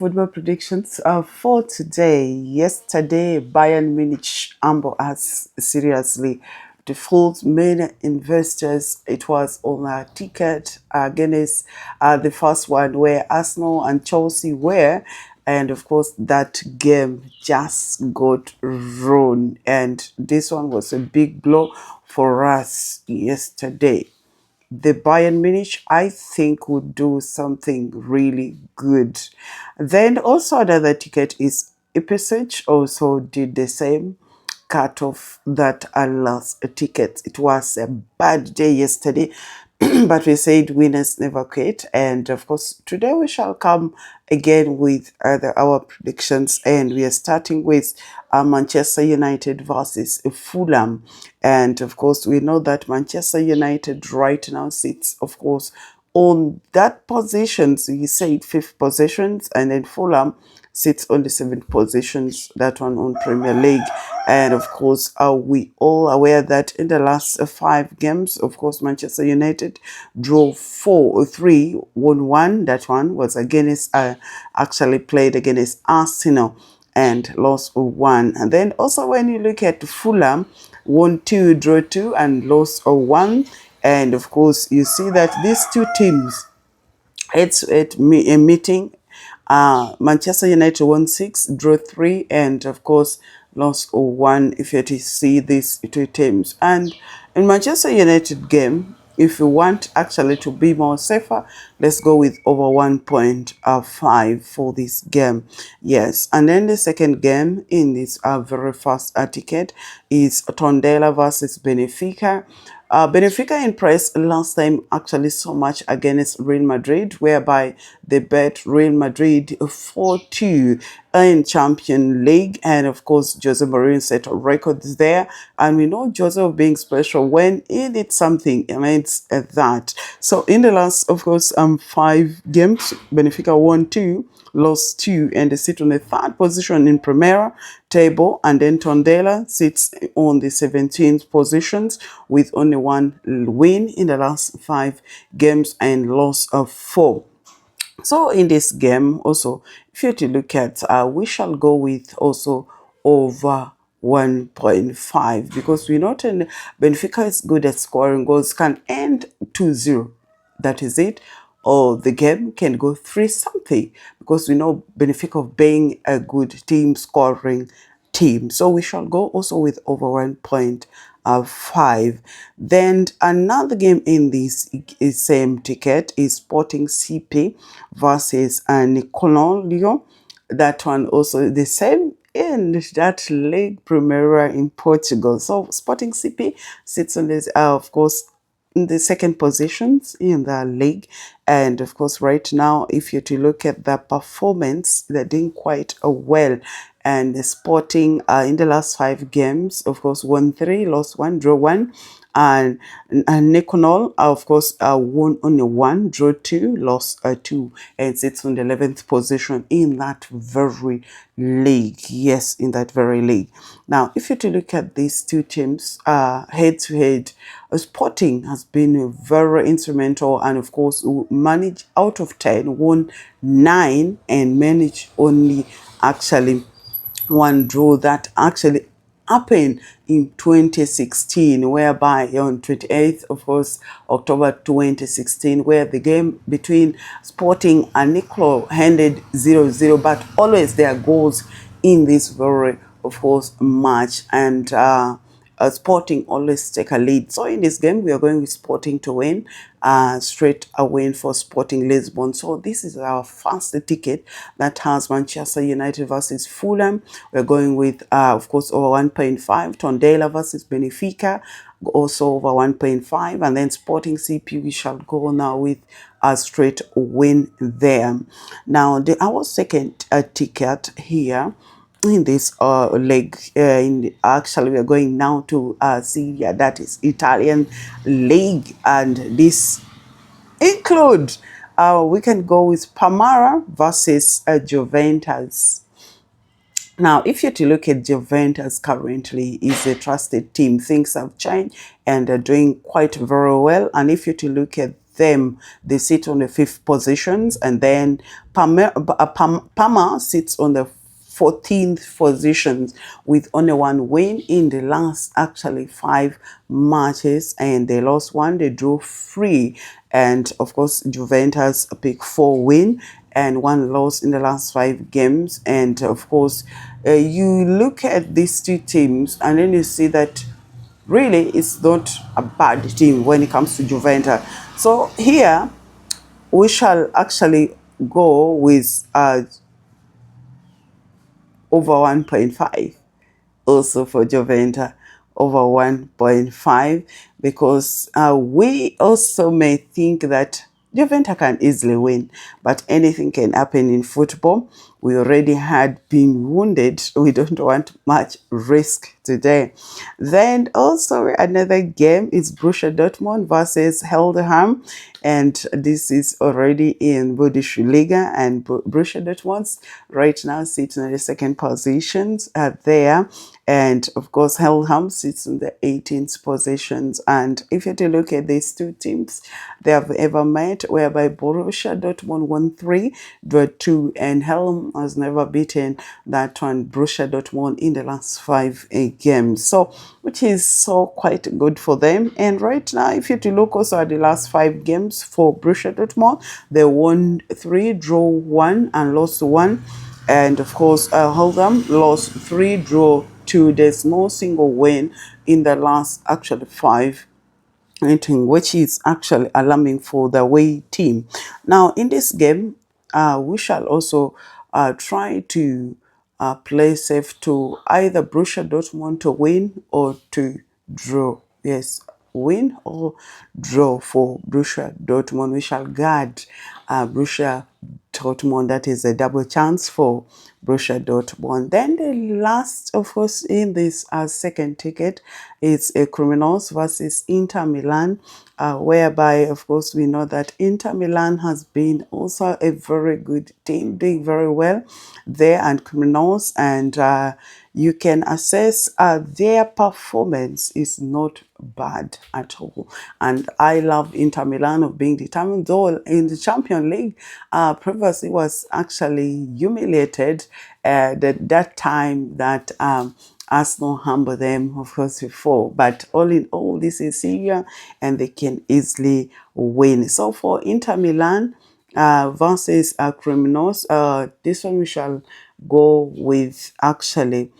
Football predictions for today. Yesterday, Bayern Munich humbled us seriously. To fooled many investors, it was on a ticket against the first one where Arsenal and Chelsea were. And of course, that game just got ruined. And this one was a big blow for us yesterday. The Bayern Munich, I think, would do something really good. Then also another ticket is Ipswich also did the same, cut off that last ticket. It was a bad day yesterday, but we said winners never quit. And of course, today we shall come again with our predictions, and we are starting with Manchester United versus Fulham. And of course, we know that Manchester United right now sits, of course, on that positions. We said fifth positions, and then Fulham sits on the seventh positions, that one on Premier League. And of course, are we all aware that in the last five games, of course, Manchester United drew 4-3, won one. That one was against, actually played against Arsenal and lost one. And then also when you look at Fulham, won two, drew two, and lost one. And of course, you see that these two teams, it's a meeting. Manchester United won 6, drew 3, and of course lost 1. If you to see these two teams, and in Manchester United game, if you want actually to be more safer, let's go with over 1.5 for this game. Yes, and then the second game in this very first ticket is Tondela versus Benfica. Benfica impressed last time actually so much against Real Madrid, whereby they bet Real Madrid 4-2 in Champions League. And of course, Jose Mourinho set records there. And we know Jose being special when he did something, I mean, it's that. So in the last, of course, 5 games, Benfica won 2, lost 2, and they sit on the third position in Primera table. And then Tondela sits on the 17th positions with only 1 win in the last 5 games and loss of 4. So in this game also, if you're to look at, we shall go with also over 1.5, because we know Benfica is good at scoring goals, can end 2-0. That is it. Or the game can go 3-something, because we know Benfica being a good team, scoring team. So we shall go also with over 1.5. Then another game in this same ticket is Sporting CP versus Nicololio. That one also the same in that League Primera in Portugal. So Sporting CP sits on this, of course, in the second positions in the league. And of course, right now, if you're to look at the performance, they're doing quite well. And the Sporting in the last 5 games, of course, won 3, lost 1, draw 1. And Nikonol, of course, won only 1, drew 2, lost 2, and sits on the 11th position in that very league. Yes, in that very league. Now, if you to look at these two teams head to head, Sporting has been very instrumental, and of course, managed out of 10, won 9, and managed only actually 1 draw. That actually happened in 2016, whereby on 28th of course October 2016, where the game between Sporting and Nicolo ended 0-0, but always there are goals in this very, of course, match. And Sporting always take a lead. So in this game, we are going with Sporting to win, straight a win for Sporting Lisbon. So this is our first ticket that has Manchester United versus Fulham. We're going with, of course, over 1.5. Tondela versus Benfica, also over 1.5. And then Sporting CP, we shall go now with a straight win there. Now, our second ticket here in this leg, actually we are going now to Serie A, that is Italian League, and this include we can go with Parma versus Juventus. Now, if you're to look at Juventus currently, is a trusted team. Things have changed and they're doing quite very well. And if you're to look at them, they sit on the 5th positions, and then Parma sits on the 14th positions with only one win in the last actually 5 matches, and they lost one, they drew 3, and of course Juventus picked 4 win and 1 loss in the last 5 games. And of course you look at these two teams and then you see that really it's not a bad team when it comes to Juventus. So here we shall actually go with over 1.5 also for Juventus, over 1.5, because we also may think that Juventus can easily win, but anything can happen in football. We already had been wounded. We don't want much risk today. Then also another game is Borussia Dortmund versus Fulham, and this is already in Bundesliga, and Borussia Dortmund right now sits in the 2nd positions there, and of course Fulham sits in the 18th positions. And if you have to look at these two teams, they have ever met, whereby Borussia Dortmund won 3, drew 2, and Fulham has never beaten that one, Borussia Dortmund, in the last 5 games. So, which is so quite good for them. And right now, if you have to look also at the last 5 games for Borussia Dortmund, they won 3, drew 1, and lost 1. And of course, Fulham lost 3, drew 2. There's no single win in the last actually 5, which is actually alarming for the away team. Now, in this game, we shall also try to play safe to either Borussia Dortmund to win or to draw. Yes, win or draw for Borussia Dortmund. We shall guard Borussia Dortmund. That is a double chance for Borussia Dortmund. Then the last, of course, in this second ticket is a Criminals versus Inter Milan, whereby, of course, we know that Inter Milan has been also a very good team, doing very well there, and Criminals, and you can assess their performance is not bad at all. And I love Inter Milan of being determined, though in the Champions League previously was actually humiliated that time that Arsenal humbled them, of course, before. But all in all, this is Syria, and they can easily win. So for Inter Milan versus Criminals, this one we shall go with actually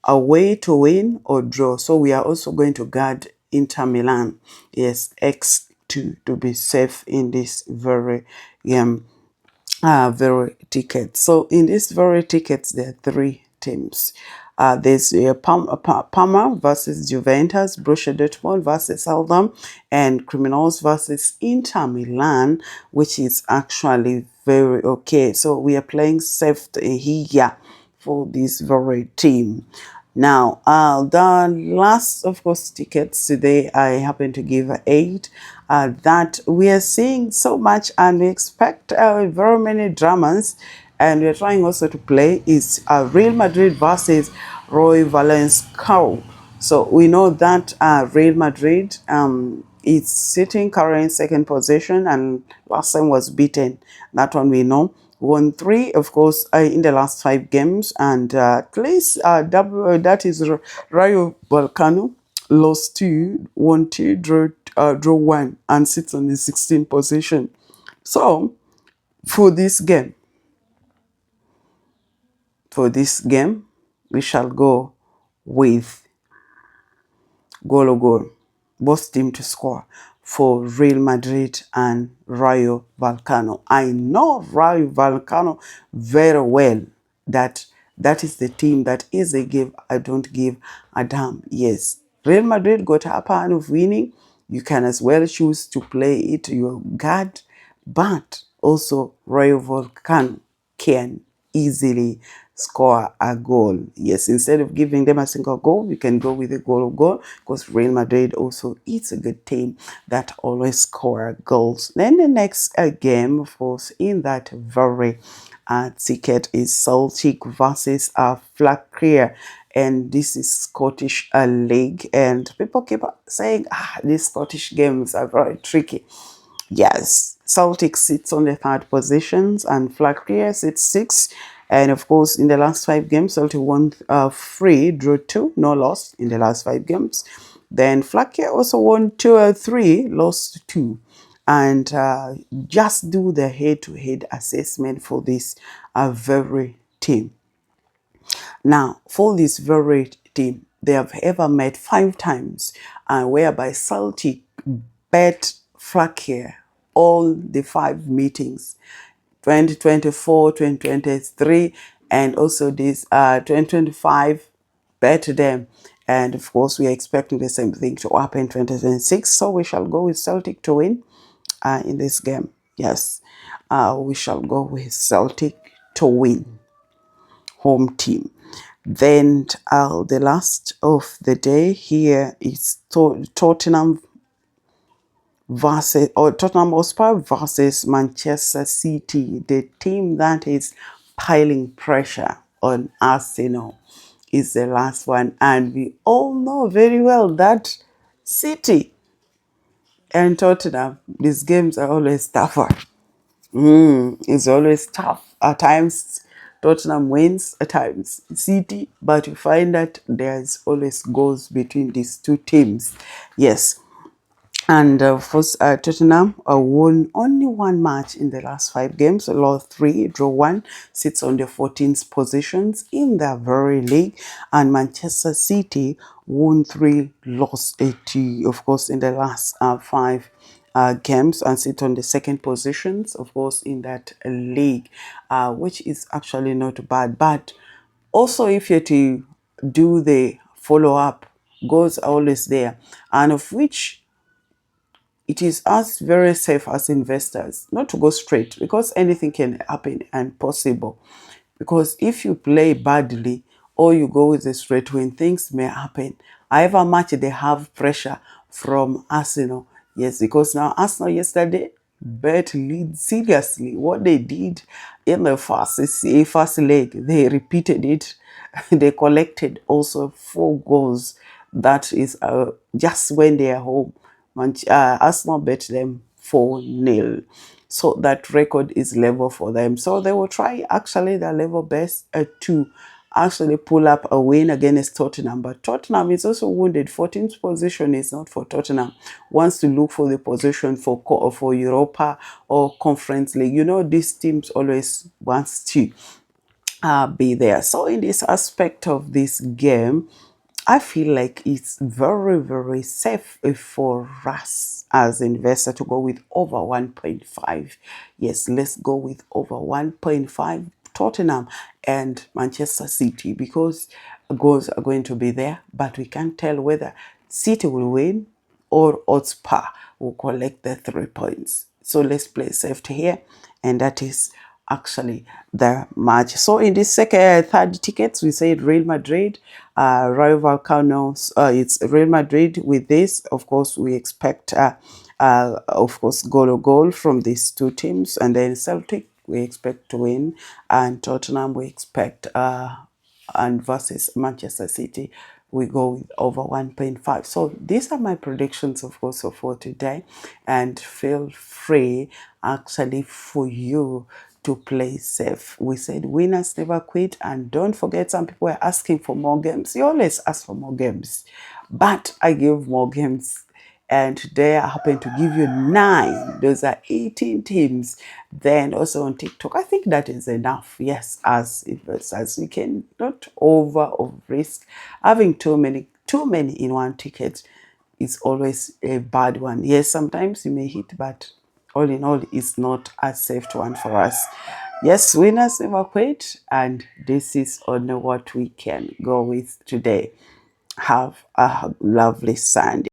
away to win or draw. So we are also going to guard Inter Milan. Yes, X2 to be safe in this very very ticket. So in this very tickets, there are 3 teams. There's Parma versus Juventus, Borussia Dortmund versus Fulham, and Criminals versus Inter Milan, which is actually very okay. So we are playing safe here for this very team. Now, the last, of course, tickets today, I happen to give 8. That we are seeing so much, and we expect very many dramas, and we are trying also to play is Real Madrid versus Roy Valencia. So we know that Real Madrid is sitting currently in 2nd position, and last time was beaten. That one we know. Won 3, of course, in the last 5 games, and at least that is Rayo Vallecano lost 2, won 2, draw 1, and sits on the 16th position. So for this game, we shall go with goal, both team to score for Real Madrid and Rayo Vallecano. I know Rayo Vallecano very well. That is the team that is a give. I don't give a damn. Yes, Real Madrid got a upper hand of winning. You can as well choose to play it your guard, but also Rayo Vallecano can easily score a goal. Yes, instead of giving them a single goal, we can go with a goal, because Real Madrid also is a good team that always score goals. Then the next game, of course, in that very ticket is Celtic versus Flair. and this is Scottish League, and people keep saying, these Scottish games are very tricky. Yes, Celtic sits on the third positions and Flair sits sixth. And of course, in the last 5 games, Celtic won 3, drew 2, no loss in the last 5 games. Then Flair also won 3, lost 2. And just do the head-to-head assessment for this very team. Now, for this very team, they have ever met 5 times, and whereby Celtic bet Flair all the 5 meetings, 2024, 2023, and also this 2025, bet them. And of course, we are expecting the same thing to happen 2026. So we shall go with Celtic to win in this game. Yes, we shall go with Celtic to win, home team. Then the last of the day here is Tottenham Tottenham Hotspur versus Manchester City, the team that is piling pressure on Arsenal is the last one. And we all know very well that City and Tottenham, these games are always tougher. It's always tough. At times, Tottenham wins, at times City, but you find that there's always goals between these two teams. Yes. And of course, Tottenham won only 1 match in the last 5 games, lost 3, draw 1, sits on the 14th positions in their very league. And Manchester City won 3, lost 80, of course, in the last 5 games, and sit on the second positions, of course, in that league, which is actually not bad. But also, if you're to do the follow-up, goals are always there, and of which it is us very safe as investors not to go straight, because anything can happen and possible. Because if you play badly or you go with the straight win, things may happen. However much they have pressure from Arsenal. Yes, because now Arsenal yesterday bet Leeds seriously. What they did in the first leg, they repeated it. They collected also 4 goals. That is just when they are home. Arsenal bet them 4-0. So that record is level for them. So they will try actually their level best to actually pull up a win against Tottenham. But Tottenham is also wounded. 14th position is not for Tottenham. Wants to look for the position for Europa or Conference League. You know, these teams always wants to be there. So in this aspect of this game, I feel like it's very, very safe for us as investor to go with over 1.5. Yes, let's go with over 1.5 Tottenham and Manchester City, because goals are going to be there, but we can't tell whether City will win or Hotspur will collect the 3 points. So let's play safety here, and that is actually the match. So in this third tickets, we said Real Madrid, rival Cardinals. It's Real Madrid. With this, of course, we expect, of course, goal from these two teams, and then Celtic we expect to win, and Tottenham we expect and versus Manchester City, we go with over 1.5. So these are my predictions, of course, for today. And feel free actually for you to play safe. We said winners never quit. And don't forget, some people are asking for more games. You always ask for more games. But I give more games. And today I happen to give you 9. Those are 18 teams. Then also on TikTok, I think that is enough. Yes, as investors, you can not over risk. Having too many in one ticket is always a bad one. Yes, sometimes you may hit, but all in all, it's not a safe one for us. Yes, winners never quit, and this is only what we can go with today. Have a lovely Sunday.